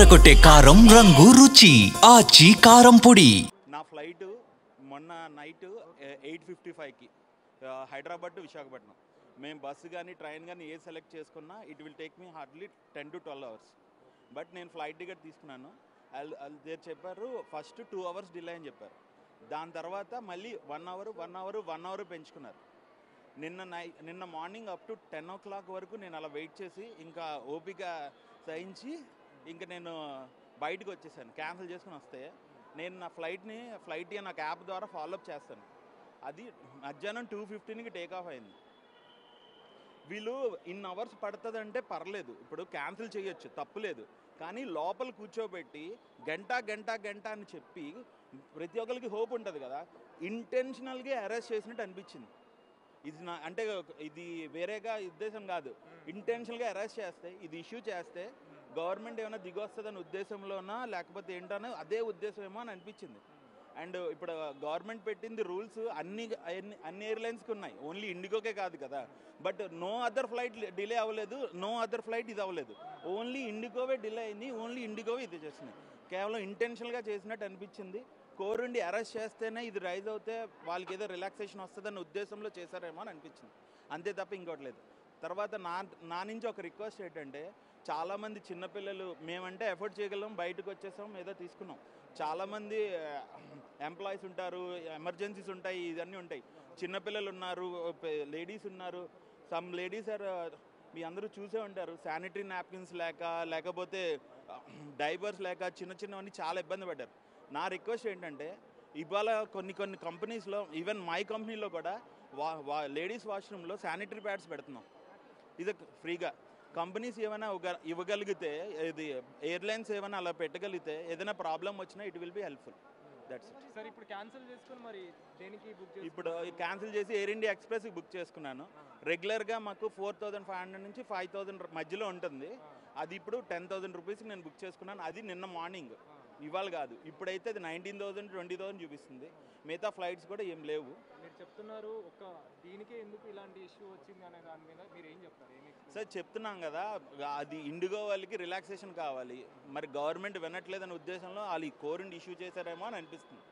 అదరగొట్టే కారం రంగు రుచి ఆచి కారం పొడి. నా ఫ్లైట్ మొన్న నైట్ 8:55కి హైదరాబాద్ టు విశాఖపట్నం. మేము బస్సు కానీ ట్రైన్ కానీ ఏ సెలెక్ట్ చేసుకున్నా it will take me hardly 10 to 12 hours. But నేను ఫ్లైట్ టికెట్ తీసుకున్నాను. వాళ్ళు చెప్పారు ఫస్ట్ 2 అవర్స్ డిలే అని చెప్పారు. దాని తర్వాత మళ్ళీ 1 అవర్ పెంచుకున్నారు. నిన్న మార్నింగ్ అప్ టు 10 o'clock వరకు నేను అలా వెయిట్ చేసి ఇంకా ఓపిక సహించి ఇంకా నేను బయటకు వచ్చేసాను. క్యాన్సిల్ చేసుకుని వస్తే నేను నా ఫ్లైట్ నాకు యాప్ ద్వారా ఫాలోఅప్ చేస్తాను. అది మధ్యాహ్నం 2:15కి టేక్ ఆఫ్ అయింది. వీళ్ళు ఇన్ అవర్స్ పడుతుందంటే పర్లేదు, ఇప్పుడు క్యాన్సిల్ చేయొచ్చు, తప్పులేదు. కానీ లోపల కూర్చోబెట్టి గంట అని చెప్పి ప్రతి ఒక్కరికి హోప్ ఉంటుంది కదా, ఇంటెన్షనల్గా అరెస్ట్ చేసినట్టు అనిపించింది. ఇది అంటే ఇది వేరేగా ఉద్దేశం కాదు, ఇంటెన్షనల్గా అరెస్ట్ చేస్తే ఇది ఇష్యూ చేస్తే గవర్నమెంట్ ఏమైనా దిగొస్తుందని ఉద్దేశంలోనా లేకపోతే ఏంటనే అదే ఉద్దేశం ఏమో అని అనిపించింది. అండ్ ఇప్పుడు గవర్నమెంట్ పెట్టింది రూల్స్ అన్ని ఎయిర్లైన్స్కి ఉన్నాయి, ఓన్లీ ఇండిగోకే కాదు కదా. But no other flight delay అవ్వలేదు, నో అదర్ ఫ్లైట్ ఇది అవ్వలేదు, ఓన్లీ ఇండిగోవే డిలే అయింది, ఓన్లీ ఇండిగోవే ఇది చేసింది. కేవలం ఇంటెన్షనల్గా చేసినట్టు అనిపించింది. కోరుండి అరెస్ట్ చేస్తేనే ఇది రైజ్ అవుతే వాళ్ళకి ఏదో రిలాక్సేషన్ వస్తుందన్న ఉద్దేశంలో చేశారేమో అని అనిపించింది, అంతే తప్ప ఇంకోట్లేదు. తర్వాత నా నుంచి ఒక రిక్వెస్ట్ ఏంటంటే, చాలామంది చిన్నపిల్లలు మేమంటే ఎఫర్ట్ చేయగలం, బయటకు వచ్చేసాం, ఏదో తీసుకున్నాం. చాలామంది ఎంప్లాయీస్ ఉంటారు, ఎమర్జెన్సీస్ ఉంటాయి, ఇవన్నీ ఉంటాయి. చిన్నపిల్లలు ఉన్నారు, లేడీస్ ఉన్నారు. సమ్ లేడీస్ మీ అందరూ చూసే ఉంటారు, శానిటరీ నాప్కిన్స్ లేకపోతే డైపర్స్ లేక చిన్నవన్నీ చాలా ఇబ్బంది పడ్డారు. నా రిక్వెస్ట్ ఏంటంటే, ఇవాళ కొన్ని కంపెనీస్లో, ఈవెన్ మై కంపెనీలో కూడా లేడీస్ వాష్రూమ్లో శానిటరీ ప్యాడ్స్ పెడుతున్నాం, ఇది ఫ్రీగా. కంపెనీస్ ఏమైనా ఇవ్వగలిగితే, ఇది ఎయిర్లైన్స్ ఏమైనా అలా పెట్టగలిగితే ఏదైనా ప్రాబ్లం వచ్చినా it will be helpful. That's it. Sir ఇప్పుడు క్యాన్సిల్ చేసుకుని మరి దేనికి బుక్ చేసి? ఇప్పుడు క్యాన్సిల్ చేసి ఎయిర్ ఇండియా ఎక్స్ప్రెస్కి బుక్ చేసుకున్నాను. రెగ్యులర్గా మాకు 4,500 నుంచి 5,000 మధ్యలో ఉంటుంది. అది ఇప్పుడు 10,000 రూపీస్కి నేను బుక్ చేసుకున్నాను. అది నిన్న మార్నింగ్, ఇవాళ కాదు. ఇప్పుడైతే అది 19,000 20,000 చూపిస్తుంది. మిగతా ఫ్లైట్స్ కూడా ఏం లేవు. మీరు చెప్తున్నారు ఒక దీనికే ఎందుకు ఇలాంటి ఇష్యూ వచ్చింది అనే దాని మీద మీరు ఏం చెప్తారు? సార్ చెప్తున్నాం కదా, అది ఇండిగో వాళ్ళకి రిలాక్సేషన్ కావాలి, మరి గవర్నమెంట్ వినట్లేదనే ఉద్దేశంలో వాళ్ళు ఈ కోరుండి ఇష్యూ చేశారేమో అని అనిపిస్తుంది.